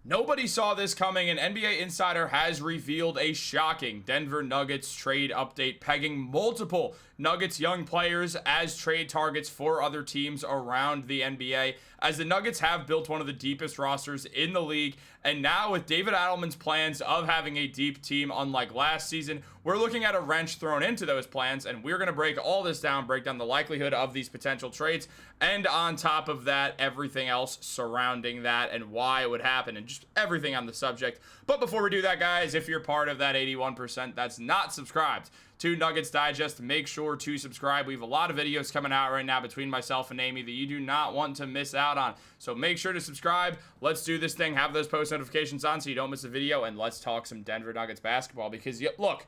Nobody saw this coming. An NBA insider has revealed a shocking Denver Nuggets trade update, pegging multiple Nuggets young players as trade targets for other teams around the NBA, as the Nuggets have built one of the deepest rosters in the league. And now with David Adelman's plans of having a deep team unlike last season, we're looking at a wrench thrown into those plans, and we're going to break all this down, break down the likelihood of these potential trades, and on top of that, everything else surrounding that and why it would happen, and just everything on the subject. But before we do that, guys, if you're part of that 81% that's not subscribed to Nuggets Digest, make sure to subscribe. We have a lot of videos coming out right now between myself and Amy that you do not want to miss out on. So make sure to subscribe. Let's do this thing. Have those post notifications on so you don't miss a video, and let's talk some Denver Nuggets basketball, because look,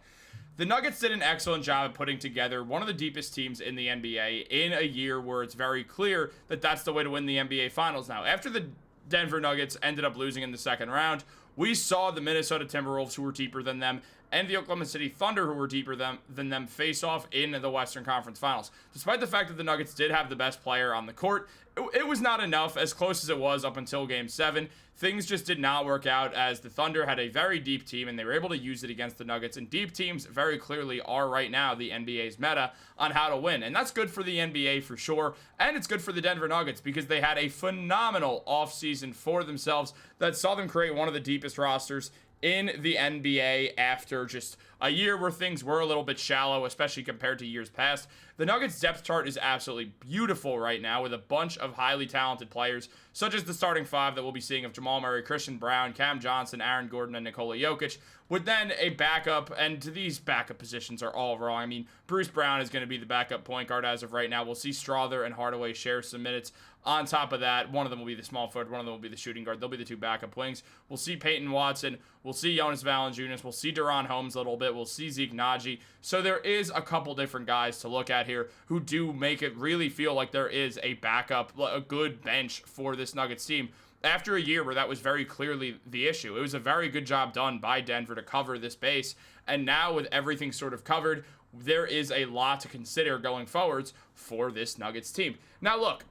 the Nuggets did an excellent job of putting together one of the deepest teams in the NBA in a year where it's very clear that that's the way to win the NBA Finals. Now, after the Denver Nuggets ended up losing in the second round, we saw the Minnesota Timberwolves, who were deeper than them, and the Oklahoma City Thunder, who were deeper than them, face off in the Western Conference Finals. Despite the fact that the Nuggets did have the best player on the court, it was not enough, as close as it was up until Game 7. Things just did not work out, as the Thunder had a very deep team, and they were able to use it against the Nuggets. And deep teams very clearly are right now the NBA's meta on how to win. And that's good for the NBA for sure, and it's good for the Denver Nuggets because they had a phenomenal offseason for themselves that saw them create one of the deepest rosters in the NBA after just a year where things were a little bit shallow, especially compared to years past. The Nuggets depth chart is absolutely beautiful right now, with a bunch of highly talented players, such as the starting five that we'll be seeing of Jamal Murray, Christian Brown, Cam Johnson, Aaron Gordon, and Nikola Jokić, with then a backup, and these backup positions are all wrong. I mean, Bruce Brown is going to be the backup point guard as of right now. We'll see Strother and Hardaway share some minutes. On top of that, one of them will be the small forward, one of them will be the shooting guard. They'll be the two backup wings. We'll see Peyton Watson. We'll see Jonas Valanciunas. We'll see Deron Holmes a little bit. We'll see Zeke Naji. So there is a couple different guys to look at here who do make it really feel like there is a backup, a good bench for this Nuggets team. After a year where that was very clearly the issue, it was a very good job done by Denver to cover this base. And now with everything sort of covered, there is a lot to consider going forwards for this Nuggets team. Now look,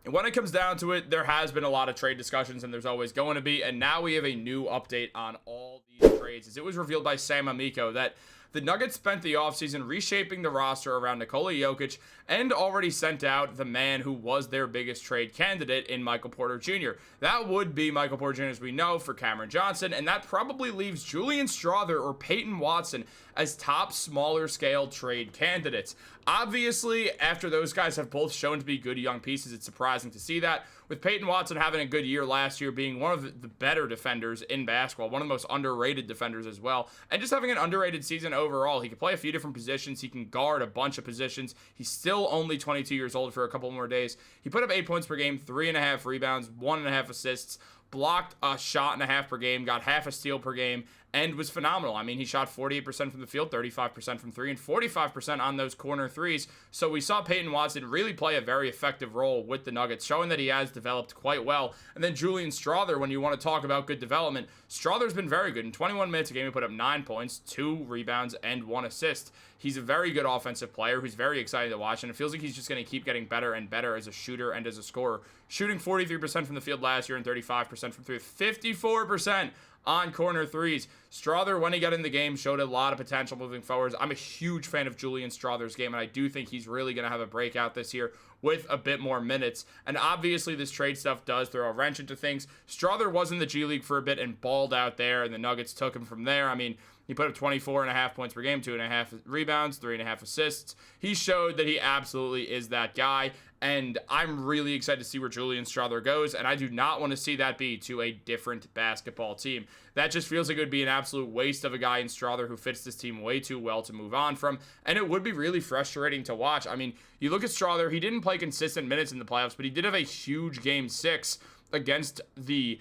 when it comes down to it, there has been a lot of trade discussions, and there's always going to be, and now we have a new update on all these trades, as it was revealed by Sam Amico that the Nuggets spent the offseason reshaping the roster around Nikola Jokić and already sent out the man who was their biggest trade candidate in Michael Porter Jr. That would be Michael Porter Jr., as we know, for Cameron Johnson, and that probably leaves Julian Strother or Peyton Watson as top smaller scale trade candidates. Obviously, after those guys have both shown to be good young pieces, it's surprising to see that. With Peyton Watson having a good year last year, being one of the better defenders in basketball, one of the most underrated defenders as well, and just having an underrated season overall. He can play a few different positions. He can guard a bunch of positions. He's still only 22 years old for a couple more days. He put up 8 points per game, 3.5 rebounds, 1.5 assists, blocked a shot and a half per game, got half a steal per game, and was phenomenal. I mean, he shot 48% from the field, 35% from three, and 45% on those corner threes. So we saw Peyton Watson really play a very effective role with the Nuggets, showing that he has developed quite well. And then Julian Strother, when you want to talk about good development, Strother's been very good. In 21 minutes a game, he put up 9 points, 2 rebounds, and 1 assist. He's a very good offensive player who's very exciting to watch, and it feels like he's just going to keep getting better and better as a shooter and as a scorer. Shooting 43% from the field last year and 35% from three, 54% on corner threes. Strother, when he got in the game, showed a lot of potential moving forwards. I'm a huge fan of Julian Strother's game, and I do think he's really going to have a breakout this year with a bit more minutes. And obviously, this trade stuff does throw a wrench into things. Strother was in the G League for a bit and balled out there, and the Nuggets took him from there. I mean, he put up 24.5 points per game, 2.5 rebounds, 3.5 assists. He showed that he absolutely is that guy, and I'm really excited to see where Julian Strother goes, and I do not want to see that be to a different basketball team. That just feels like it would be an absolute waste of a guy in Strother who fits this team way too well to move on from, and it would be really frustrating to watch. I mean, you look at Strother, he didn't play consistent minutes in the playoffs, but he did have a huge Game 6 against the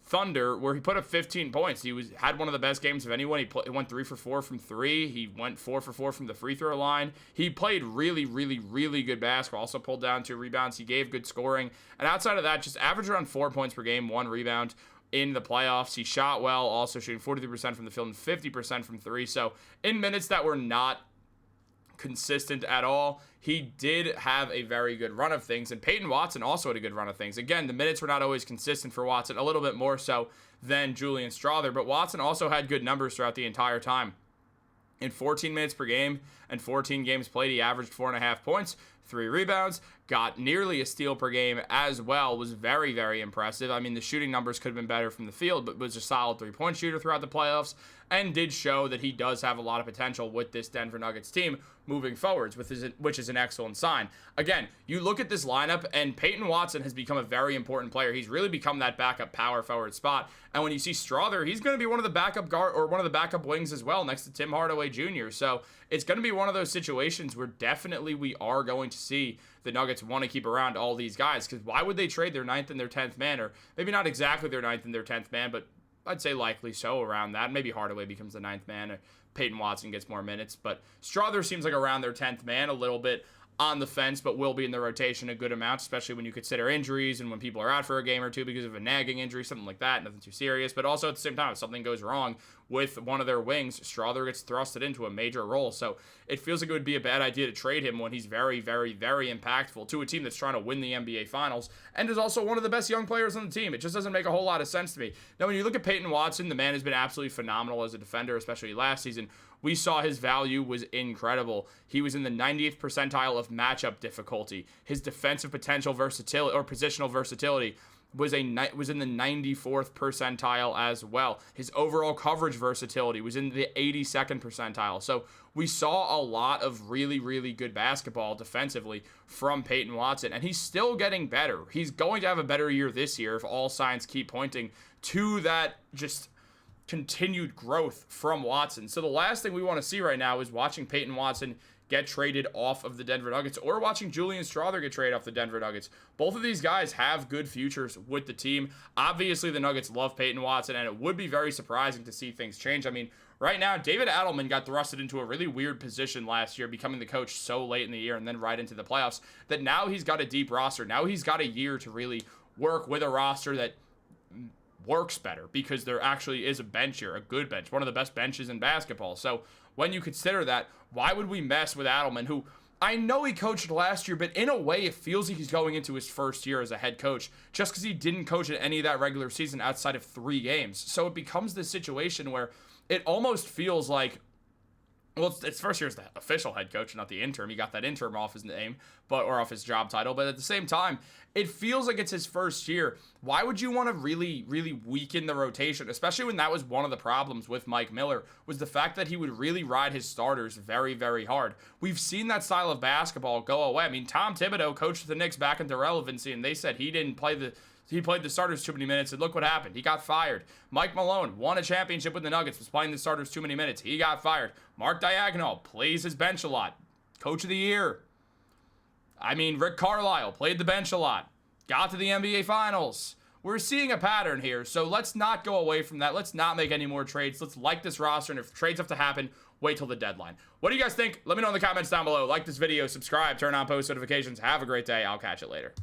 Thunder, where he put up 15 points. He had one of the best games of anyone. He went 3 for 4 from 3. He went 4 for 4 from the free throw line. He played really, really, really good basketball. Also pulled down 2 rebounds. He gave good scoring. And outside of that, just averaged around 4 points per game, 1 rebound in the playoffs. He shot well, also shooting 43% from the field and 50% from 3. So in minutes that were not consistent at all. He did have a very good run of things, and Peyton Watson also had a good run of things. Again, the minutes were not always consistent for Watson, a little bit more so than Julian Strawther, but Watson also had good numbers throughout the entire time. In 14 minutes per game and 14 games played, he averaged 4.5 points, 3 rebounds, got nearly a steal per game as well. Was very, very impressive. I mean, the shooting numbers could have been better from the field, but was a solid 3-point shooter throughout the playoffs and did show that he does have a lot of potential with this Denver Nuggets team moving forwards, which is an excellent sign. Again, you look at this lineup, and Peyton Watson has become a very important player. He's really become that backup power forward spot. And when you see Strawther, he's going to be one of the backup guard or one of the backup wings as well, next to Tim Hardaway Jr. So it's going to be one of those situations where definitely we are going to see the Nuggets want to keep around all these guys, because why would they trade their 9th and their 10th man, or maybe not exactly their 9th and their 10th man, but I'd say likely so around that. Maybe Hardaway becomes the 9th man, or Peyton Watson gets more minutes, but Strawther seems like around their 10th man, a little bit on the fence, but will be in the rotation a good amount, especially when you consider injuries and when people are out for a game or two because of a nagging injury, something like that, nothing too serious. But also at the same time, if something goes wrong with one of their wings, Strawther gets thrusted into a major role. So it feels like it would be a bad idea to trade him when he's very, very, very impactful to a team that's trying to win the NBA Finals and is also one of the best young players on the team. It just doesn't make a whole lot of sense to me. Now, when you look at Peyton Watson, the man has been absolutely phenomenal as a defender, especially last season. We saw his value was incredible. He was in the 90th percentile of matchup difficulty. His defensive potential versatility or positional versatility was in the 94th percentile as well. His overall coverage versatility was in the 82nd percentile. So we saw a lot of really, really good basketball defensively from Peyton Watson, and he's still getting better. He's going to have a better year this year if all signs keep pointing to that just continued growth from Watson. So the last thing we want to see right now is watching Peyton Watson get traded off of the Denver Nuggets, or watching Julian Strawther get traded off the Denver Nuggets. Both of these guys have good futures with the team. Obviously, the Nuggets love Peyton Watson, and it would be very surprising to see things change. I mean, right now, David Adelman got thrusted into a really weird position last year, becoming the coach so late in the year and then right into the playoffs, that now he's got a deep roster. Now he's got a year to really work with a roster that works better, because there actually is a bench here, a good bench, one of the best benches in basketball. So when you consider that, why would we mess with Adelman, who I know he coached last year, but in a way it feels like he's going into his first year as a head coach, just because he didn't coach in any of that regular season outside of 3 games. So it becomes this situation where it almost feels like, well, it's first year as the official head coach, not the interim. He got that interim off his name, or off his job title. But at the same time, it feels like it's his first year. Why would you want to really, really weaken the rotation, especially when that was one of the problems with Mike Miller, was the fact that he would really ride his starters very, very hard. We've seen that style of basketball go away. I mean, Tom Thibodeau coached the Knicks back into relevancy, and they said he played the starters too many minutes, and look what happened. He got fired. Mike Malone won a championship with the Nuggets, was playing the starters too many minutes. He got fired. Mark Diagonal plays his bench a lot. Coach of the year. I mean, Rick Carlisle played the bench a lot. Got to the NBA Finals. We're seeing a pattern here, so let's not go away from that. Let's not make any more trades. Let's like this roster, and if trades have to happen, wait till the deadline. What do you guys think? Let me know in the comments down below. Like this video, subscribe, turn on post notifications. Have a great day. I'll catch you later.